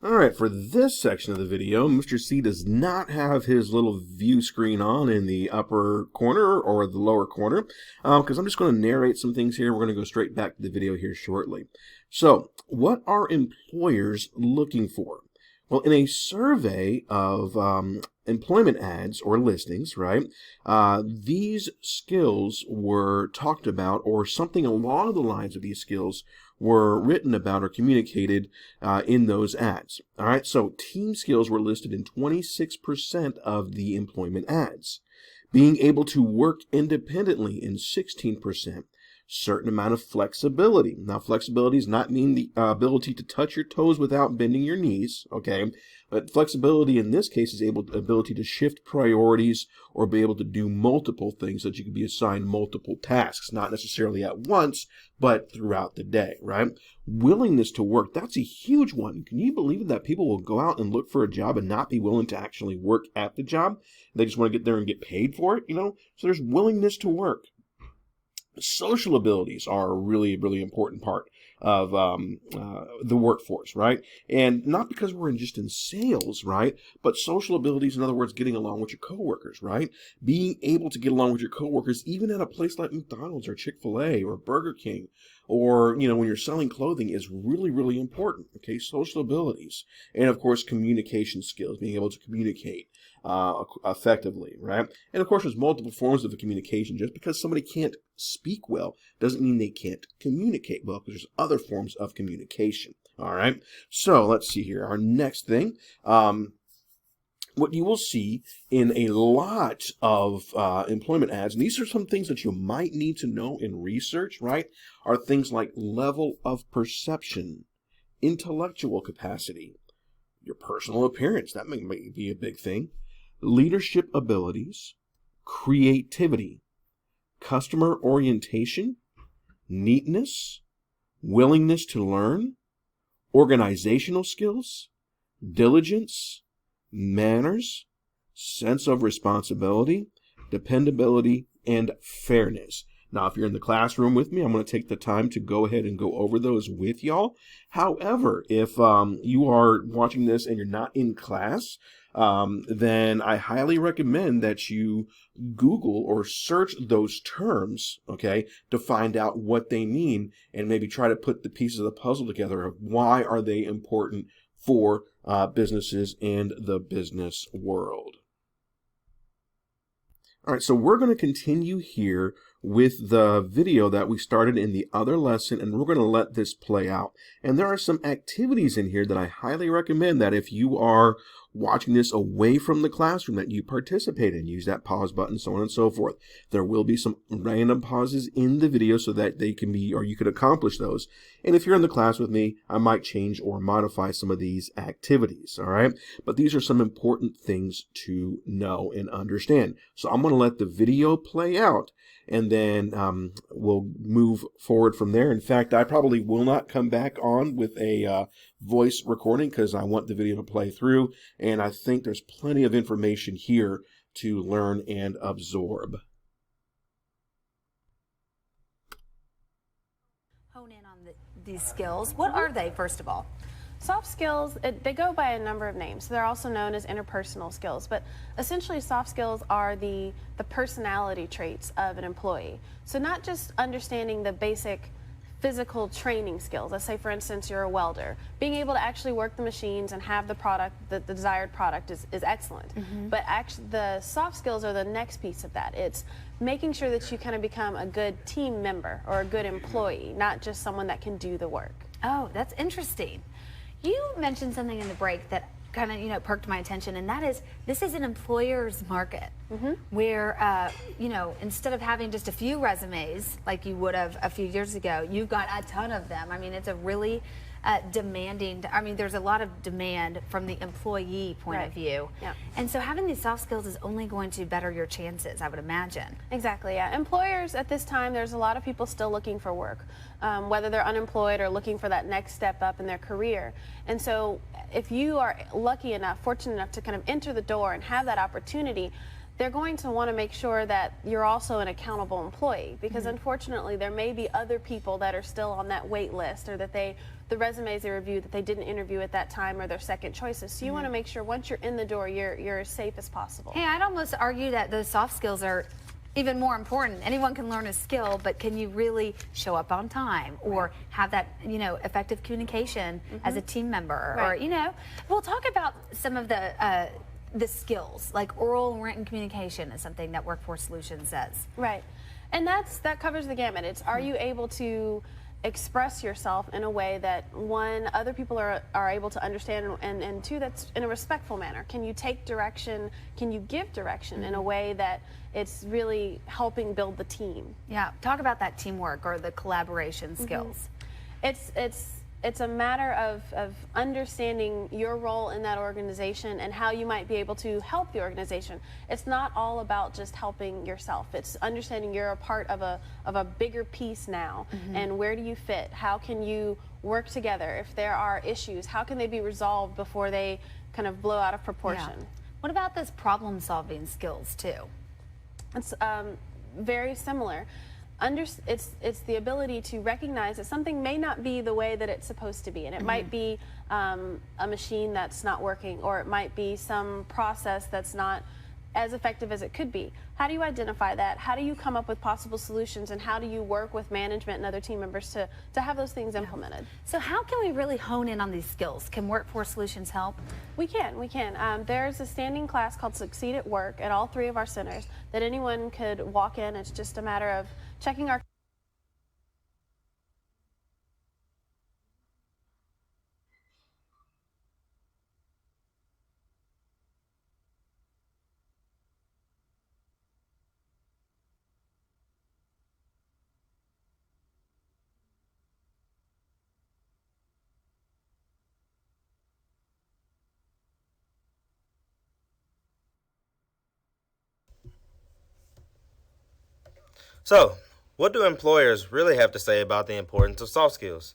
All right, for this section of the video, Mr. C does not have his little view screen on in the upper corner or the lower corner because I'm just going to narrate some things here. We're going to go straight back to the video here shortly. So, what are employers looking for? Well, in a survey of employment ads or listings, right, these skills were talked about, or something along the lines of these skills were written about or communicated in those ads. All right, so team skills were listed in 26% of the employment ads. Being able to work independently in 16%. Certain amount of flexibility. Now, flexibility does not mean the ability to touch your toes without bending your knees, okay? But flexibility in this case is ability to shift priorities or be able to do multiple things, so that you can be assigned multiple tasks, not necessarily at once, but throughout the day, right? Willingness to work, that's a huge one. Can you believe that people will go out and look for a job and not be willing to actually work at the job? They just want to get there and get paid for it, you know? So there's willingness to work. Social abilities are a really, really important part of the workforce, right? And not because we're just in sales, right? But social abilities, in other words, getting along with your coworkers, right? Being able to get along with your coworkers, even at a place like McDonald's or Chick-fil-A or Burger King, or, you know, when you're selling clothing, is really, really important, okay? Social abilities. And, of course, communication skills, being able to communicate effectively, right? And, of course, there's multiple forms of communication. Just because somebody can't speak well doesn't mean they can't communicate well, because there's other forms of communication, all right? So, let's see here. Our next thing, what you will see in a lot of employment ads, and these are some things that you might need to know in research, right, are things like level of perception, intellectual capacity, your personal appearance, that may be a big thing, leadership abilities, creativity, customer orientation, neatness, willingness to learn, organizational skills, diligence, manners, sense of responsibility, dependability, and fairness. Now, if you're in the classroom with me, I'm going to take the time to go ahead and go over those with y'all. However, if you are watching this and you're not in class, then I highly recommend that you Google or search those terms, okay, to find out what they mean and maybe try to put the pieces of the puzzle together of why are they important for businesses and the business world. All right, so we're going to continue here with the video that we started in the other lesson, and we're going to let this play out. And there are some activities in here that I highly recommend that if you are watching this away from the classroom, that you participate in. Use that pause button, so on and so forth. There will be some random pauses in the video so that they can be, or you could accomplish those. And if you're in the class with me, I might change or modify some of these activities, all right? But these are some important things to know and understand. So I'm going to let the video play out, and then we'll move forward from there. In fact, I probably will not come back on with a voice recording because I want the video to play through, and I think there's plenty of information here to learn and absorb. Hone in on these skills. What are they, first of all? Soft skills, they go by a number of names. They're also known as interpersonal skills, but essentially soft skills are the personality traits of an employee. So not just understanding the basic physical training skills. Let's say, for instance, you're a welder. Being able to actually work the machines and have the product, the desired product is excellent. But actually, the soft skills are the next piece of that. It's making sure that you kind of become a good team member or a good employee, not just someone that can do the work. Oh, that's interesting. You mentioned something in the break that kind of, perked my attention, and that is, this is an employer's market where, instead of having just a few resumes like you would have a few years ago, you've got a ton of them. I mean, it's a really demanding, there's a lot of demand from the employee point of view. Yeah. And so having these soft skills is only going to better your chances, I would imagine. Exactly, yeah. Employers at this time, there's a lot of people still looking for work, whether they're unemployed or looking for that next step up in their career. And so if you are lucky enough, fortunate enough to kind of enter the door and have that opportunity, they're going to want to make sure that you're also an accountable employee, because unfortunately there may be other people that are still on that wait list, or that they the resumes they review that they didn't interview at that time or their second choices. So you want to make sure once you're in the door, you're as safe as possible. Hey, I'd almost argue that those soft skills are even more important. Anyone can learn a skill, but can you really show up on time or have that, effective communication as a team member? Or, we'll talk about some of the skills, like oral and written communication is something that Workforce Solutions says. Right. And that covers the gamut. It's, are you able to express yourself in a way that, one, other people are able to understand, and two, that's in a respectful manner? Can you take direction? Can you give direction in a way that it's really helping build the team? Yeah, talk about that teamwork or the collaboration skills. It's a matter of understanding your role in that organization and how you might be able to help the organization. It's not all about just helping yourself. It's understanding you're a part of a bigger piece now, and where do you fit? How can you work together? If there are issues, how can they be resolved before they kind of blow out of proportion? Yeah. What about those problem-solving skills too? It's very similar. It's the ability to recognize that something may not be the way that it's supposed to be, and it might be a machine that's not working, or it might be some process that's not as effective as it could be. How do you identify that? How do you come up with possible solutions, and how do you work with management and other team members to have those things implemented? So how can we really hone in on these skills? Can Workforce Solutions help? We can. There's a standing class called Succeed at Work at all 3 of our centers that anyone could walk in. It's just a matter of checking our So, what do employers really have to say about the importance of soft skills?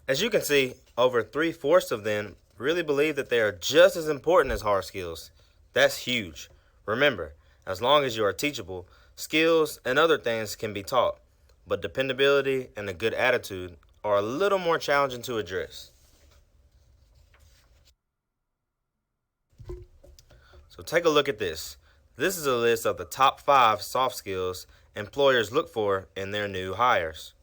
As you can see, over 3/4 of them really believe that they are just as important as hard skills. That's huge. Remember, as long as you are teachable, skills and other things can be taught, but dependability and a good attitude are a little more challenging to address. So take a look at this. This is a list of the top 5 soft skills employers look for in their new hires.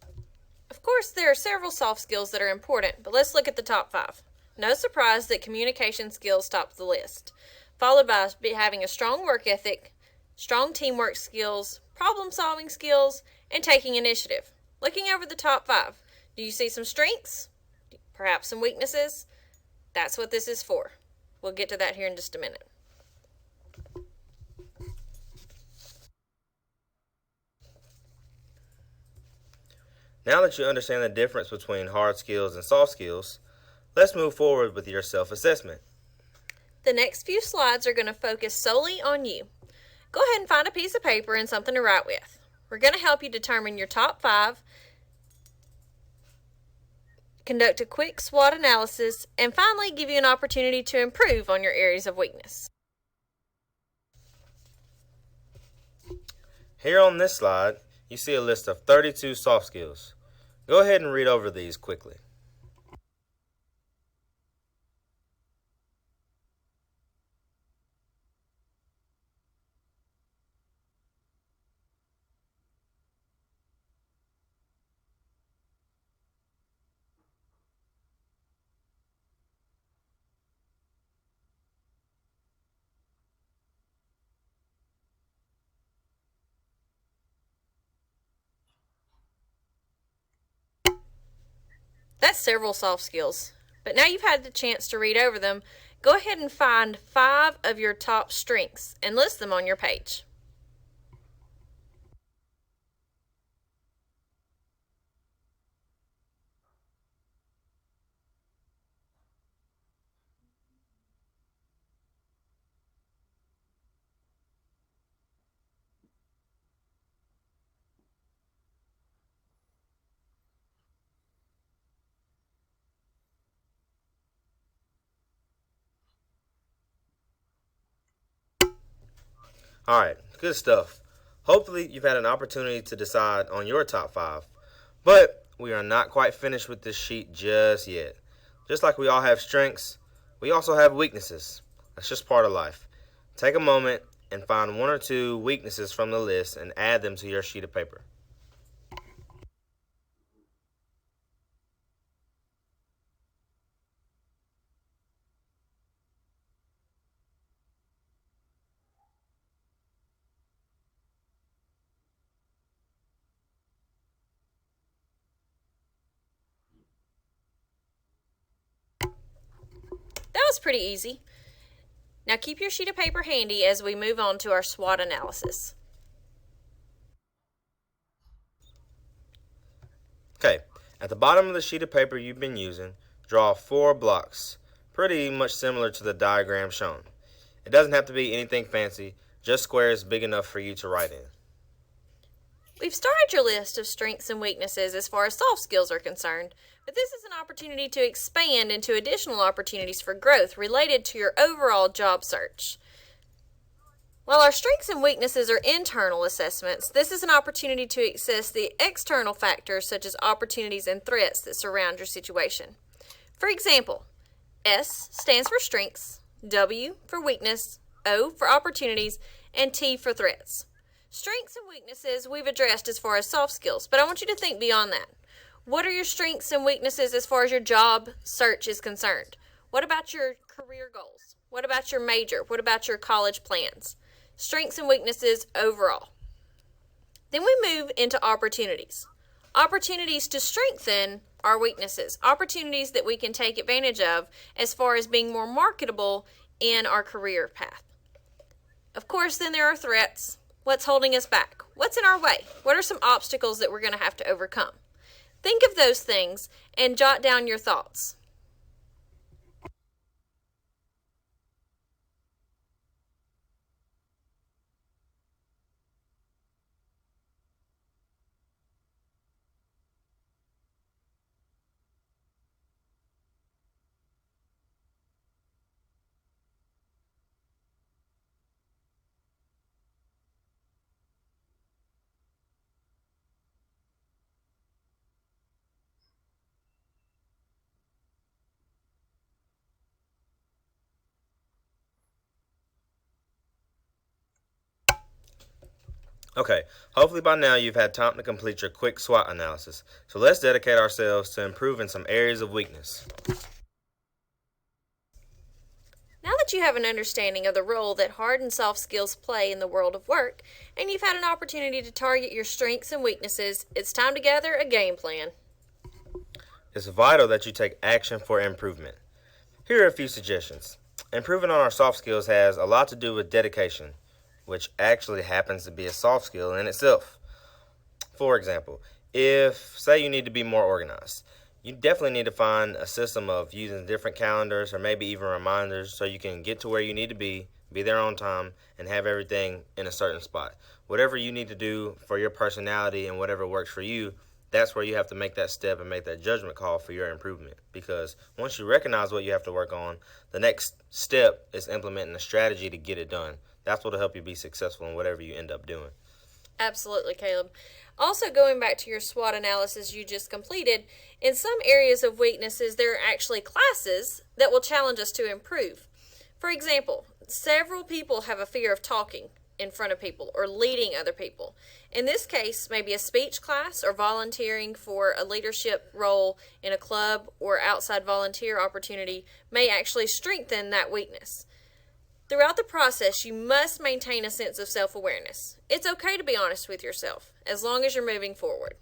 Of course, there are several soft skills that are important, but let's look at the top 5. No surprise that communication skills tops the list, followed by having a strong work ethic, strong teamwork skills, problem-solving skills, and taking initiative. Looking over the top 5, do you see some strengths? Perhaps some weaknesses? That's what this is for. We'll get to that here in just a minute. Now that you understand the difference between hard skills and soft skills, let's move forward with your self-assessment. The next few slides are going to focus solely on you. Go ahead and find a piece of paper and something to write with. We're going to help you determine your top 5, conduct a quick SWOT analysis, and finally give you an opportunity to improve on your areas of weakness. Here on this slide, you see a list of 32 soft skills. Go ahead and read over these quickly. That's several soft skills, but now you've had the chance to read over them, go ahead and find 5 of your top strengths and list them on your page. Alright, good stuff. Hopefully you've had an opportunity to decide on your top 5. But we are not quite finished with this sheet just yet. Just like we all have strengths, we also have weaknesses. That's just part of life. Take a moment and find one or two weaknesses from the list and add them to your sheet of paper. That was pretty easy. Now keep your sheet of paper handy as we move on to our SWOT analysis. Okay, at the bottom of the sheet of paper you've been using, draw 4 blocks, pretty much similar to the diagram shown. It doesn't have to be anything fancy, just squares big enough for you to write in. We've started your list of strengths and weaknesses as far as soft skills are concerned, but this is an opportunity to expand into additional opportunities for growth related to your overall job search. While our strengths and weaknesses are internal assessments, this is an opportunity to assess the external factors such as opportunities and threats that surround your situation. For example, S stands for strengths, W for weakness, O for opportunities, and T for threats. Strengths and weaknesses we've addressed as far as soft skills, but I want you to think beyond that. What are your strengths and weaknesses as far as your job search is concerned? What about your career goals? What about your major? What about your college plans? Strengths and weaknesses overall. Then we move into opportunities. Opportunities to strengthen our weaknesses. Opportunities that we can take advantage of as far as being more marketable in our career path. Of course, then there are threats. What's holding us back? What's in our way? What are some obstacles that we're going to have to overcome? Think of those things and jot down your thoughts. Okay, hopefully by now you've had time to complete your quick SWOT analysis. So let's dedicate ourselves to improving some areas of weakness. Now that you have an understanding of the role that hard and soft skills play in the world of work, and you've had an opportunity to target your strengths and weaknesses, it's time to gather a game plan. It's vital that you take action for improvement. Here are a few suggestions. Improving on our soft skills has a lot to do with dedication, which actually happens to be a soft skill in itself. For example, if, say, you need to be more organized, you definitely need to find a system of using different calendars or maybe even reminders so you can get to where you need to be there on time, and have everything in a certain spot. Whatever you need to do for your personality and whatever works for you, that's where you have to make that step and make that judgment call for your improvement. Because once you recognize what you have to work on, the next step is implementing a strategy to get it done. That's what will help you be successful in whatever you end up doing. Absolutely, Caleb. Also, going back to your SWOT analysis you just completed, in some areas of weaknesses, there are actually classes that will challenge us to improve. For example, several people have a fear of talking in front of people or leading other people. In this case, maybe a speech class or volunteering for a leadership role in a club or outside volunteer opportunity may actually strengthen that weakness. Throughout the process, you must maintain a sense of self-awareness. It's okay to be honest with yourself, as long as you're moving forward.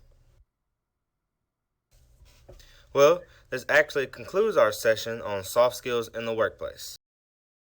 Well, this actually concludes our session on soft skills in the workplace.